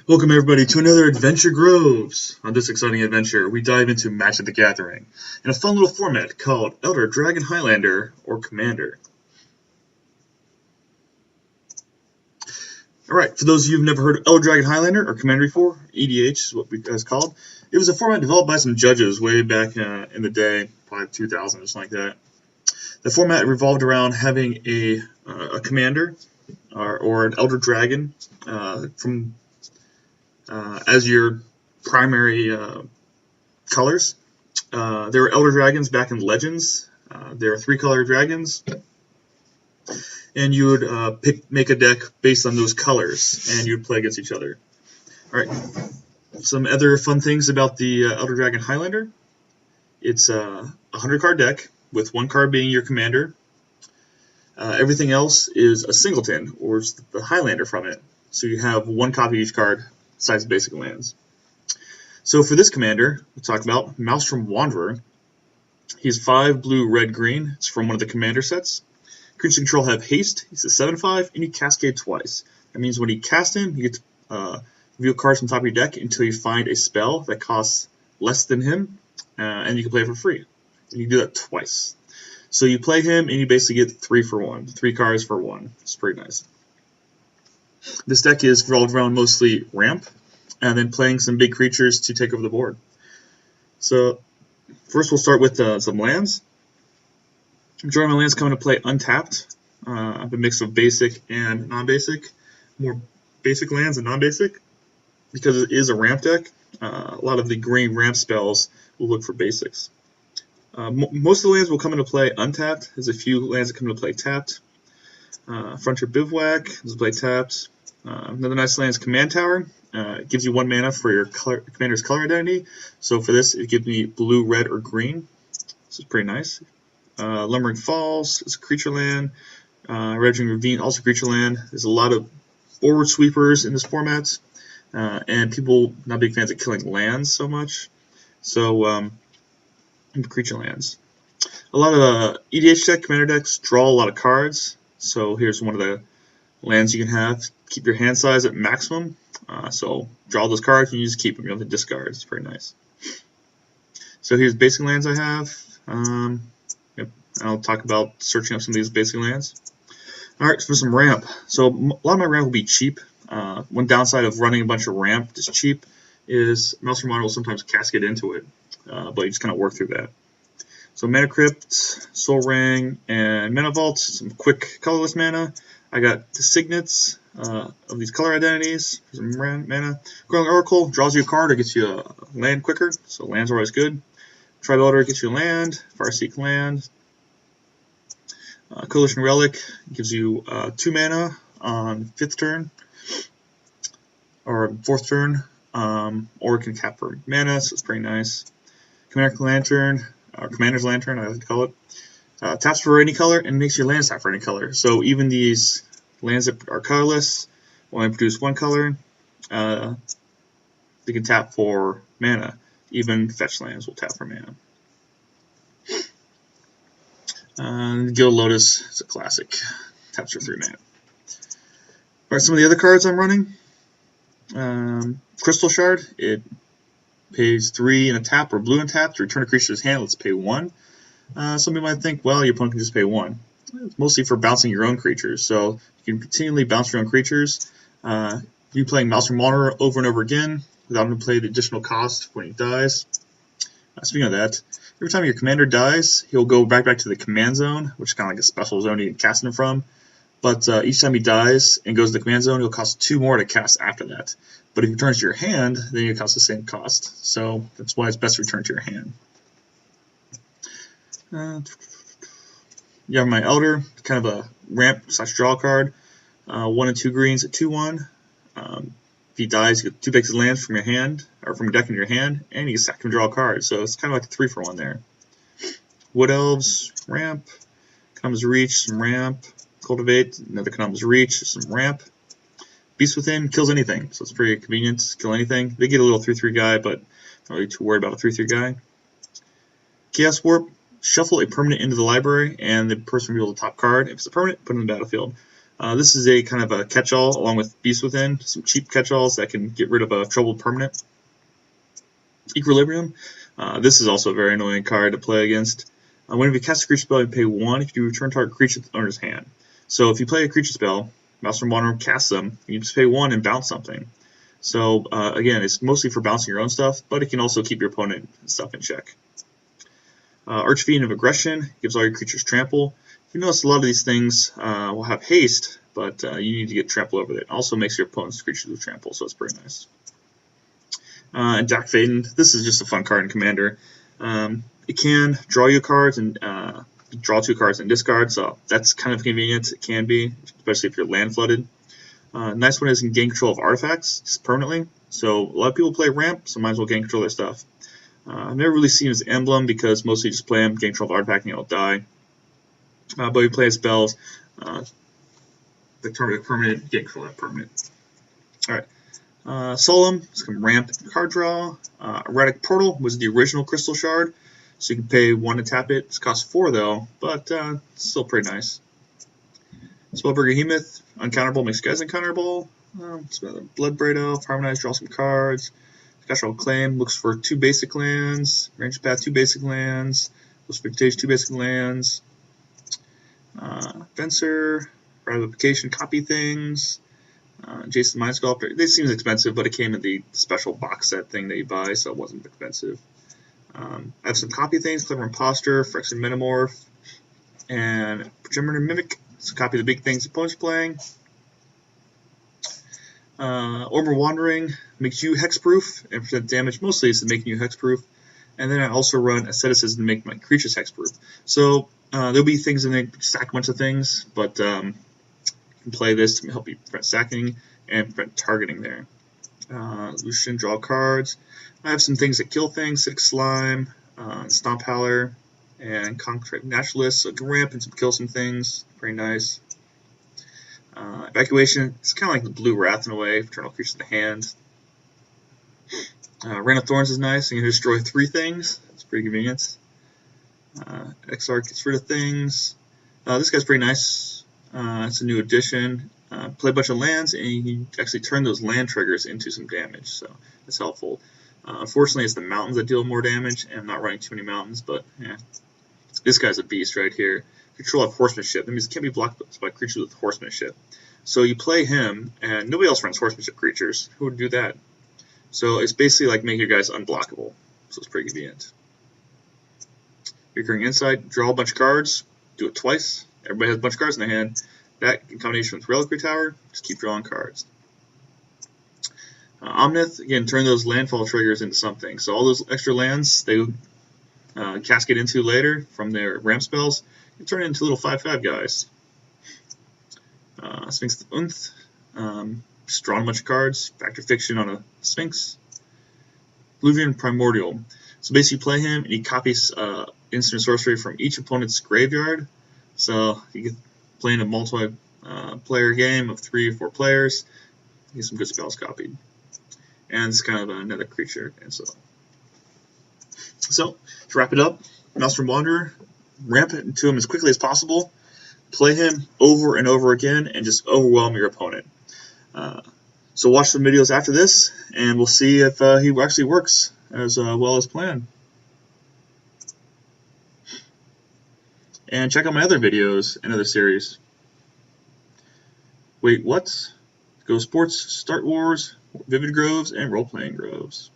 Welcome everybody to another Adventure Groves. On this exciting adventure, we dive into Magic the Gathering in a fun little format called Elder Dragon Highlander or Commander. Alright, for those of you who've never heard of Elder Dragon Highlander or Commander before, EDH is what it's called. It was a format developed by some judges way back in the day, probably 2000 or something like that. The format revolved around having a commander or an Elder Dragon as your primary colors. There were Elder Dragons back in Legends. There are 3-color dragons, and you would make a deck based on those colors, and you would play against each other. All right. Some other fun things about the Elder Dragon Highlander. It's a 100-card deck with 1 card being your commander. Everything else is a singleton, or the Highlander from it. So you have 1 copy of each card, besides basic lands. So for this commander, we'll talk about Maelstrom Wanderer. He's 5 blue, red, green. It's from one of the commander sets. Creatures control have haste. He's a 7/5, and you cascade twice. That means when you cast him, you get to reveal cards from the top of your deck until you find a spell that costs less than him, and you can play it for free. And you do that twice. So you play him, and you basically get 3 for 1. 3 cards for 1. It's pretty nice. This deck is revolved around mostly ramp, and then playing some big creatures to take over the board. So first we'll start with some lands. Majority of my lands come into play untapped. I have a mix of basic and non-basic. More basic lands than non-basic. Because it is a ramp deck, a lot of the green ramp spells will look for basics. Most of the lands will come into play untapped. There's a few lands that come into play tapped. Frontier Bivouac is play tapped. Another nice land is Command Tower. It gives you 1 mana for your commander's color identity. So for this, it gives me blue, red, or green. This is pretty nice. Lumbering Falls is a creature land. Ravaging Ravine, also creature land. There's a lot of forward sweepers in this format. And people not big fans of killing lands so much. So, creature lands. A lot of EDH deck, commander decks draw a lot of cards. So here's one of the lands you can have. Keep your hand size at maximum. So draw those cards and you just keep them. You don't have to discard. It's pretty nice. So here's basic lands I have. I'll talk about searching up some of these basic lands. Alright, for some ramp. So a lot of my ramp will be cheap. One downside of running a bunch of ramp that's cheap is Maelstrom will sometimes cascade into it. But you just kind of work through that. So Mana Crypt, Soul Ring, and Mana Vault, some quick colorless mana. I got the signets of these color identities, some mana. Growing Oracle draws you a card or gets you a land quicker, so lands are always good. Tribe Elder gets you a land, Farseek land. Coalition Relic gives you 2 mana on 5th turn, or 4th turn, or it can tap for mana, so it's pretty nice. Commander's Lantern, I like to call it. Taps for any color and makes your lands tap for any color. So even these lands that are colorless, when I produce 1 color, they can tap for mana. Even fetch lands will tap for mana. Gilded Lotus is a classic. Taps for 3 mana. Alright, some of the other cards I'm running. Crystal Shard. It pays 3 in a tap or blue in tap to return a creature to his hand. Let's pay 1. Some people might think, well, your opponent can just pay 1. It's mostly for bouncing your own creatures. So you can continually bounce your own creatures. You playing Maelstrom Wanderer over and over again without having to play the additional cost when he dies. Speaking of that, every time your commander dies, he'll go back to the command zone, which is kind of like a special zone you can cast him from. But each time he dies and goes to the command zone, he'll cost 2 more to cast after that. But if he returns to your hand, then it costs the same cost. So that's why it's best to return to your hand. You have my Elder, kind of a ramp/draw card. 1 and 2 greens at 2/1. If he dies, you get 2 basic lands from your hand, or from your deck into your hand, and you can sack and draw a card. So it's kind of like a 3 for 1 there. Wood Elves, ramp. Conum's Reach, some ramp. Cultivate, another Conum's Reach, some ramp. Beast Within kills anything, so it's pretty convenient. Kill anything. They get a little 3/3 guy, but not really too worried about a 3/3 guy. Chaos Warp, shuffle a permanent into the library, and the person reveals the top card. If it's a permanent, put it in the battlefield. This is a kind of a catch-all along with Beast Within, some cheap catch-alls that can get rid of a troubled permanent. Equilibrium. This is also a very annoying card to play against. Whenever you cast a creature spell, you pay 1 if you return target creature to the owner's hand. So if you play a creature spell, Maelstrom Wanderer casts them, you just pay 1 and bounce something. So again, it's mostly for bouncing your own stuff, but it can also keep your opponent stuff in check. Archfiend of Aggression gives all your creatures trample. You notice a lot of these things will have haste, but you need to get trample over it. It also makes your opponent's creatures with trample, so it's pretty nice. And Jack Faden, this is just a fun card in Commander. It can draw you cards and draw 2 cards and discard, so that's kind of convenient. It can be, especially if you're land flooded. Nice one is in gain control of artifacts, just permanently. So a lot of people play ramp, so might as well gain control of their stuff. I've never really seen his emblem because mostly you just play him, gain control of artifact, and he'll die. But you play his spells, the target permanent, gain control of that permanent. Alright. Solemn, some ramp card draw. Erratic Portal was the original Crystal Shard, so you can pay 1 to tap it. It costs 4 though, but still pretty nice. Spellbreaker Hemoth, uncounterable, makes you guys uncounterable. Bloodbraid Elf, Harmonize, draw some cards. Special Claim, looks for 2 basic lands. Range Path, 2 basic lands. Looks for Vintage, 2 basic lands. Fencer, Ramification, copy things. Jason Mind Sculptor, this seems expensive, but it came in the special box set thing that you buy, so it wasn't expensive. I have some copy things, Clever Imposter, Phyrexian Metamorph, and Progenitor Mimic. So copy the big things the opponent's playing. Orber Wandering makes you hexproof and percent damage. Mostly it's making you hexproof. And then I also run Asceticism to make my creatures hexproof. So there'll be things in there, stack a bunch of things, but you can play this to help you prevent stacking and prevent targeting there. Lucian, draw cards. I have some things that kill things, Acidic Slime, Stomp Howler, and Concrete Naturalist, so it can ramp and kill some things. Pretty nice. Evacuation, it's kind of like the Blue Wrath in a way, Eternal Creatures in the hand. Rain of Thorns is nice, you can destroy 3 things. It's pretty convenient. XR gets rid of things. This guy's pretty nice. It's a new addition. Play a bunch of lands, and you can actually turn those land triggers into some damage, so that's helpful. Unfortunately, it's the mountains that deal more damage, and I'm not running too many mountains, but yeah. This guy's a beast right here. Control of Horsemanship. That means it can't be blocked by creatures with Horsemanship. So you play him, and nobody else runs Horsemanship creatures. Who would do that? So it's basically like making your guys unblockable. So it's pretty convenient. Recurring Insight. Draw a bunch of cards. Do it twice. Everybody has a bunch of cards in their hand. That, in combination with Reliquary Tower, just keep drawing cards. Omnith, again, turn those landfall triggers into something. So all those extra lands they cascade into later from their ramp spells, you turn it into little 5/5 guys. Sphinx of Unth, just drawing a bunch of cards. Factor Fiction on a Sphinx. Bluvian Primordial. So basically you play him and he copies instant sorcery from each opponent's graveyard. So you get playing a multi-player game of 3 or 4 players. You get some good spells copied. And it's kind of another creature. And so to wrap it up, Maelstrom Wanderer, ramp it into him as quickly as possible. Play him over and over again and just overwhelm your opponent. So watch some videos after this, and we'll see if he actually works as well as planned. And check out my other videos and other series. Wait, what? Go Sports, Start Wars, Vivid Groves, and Role Playing Groves.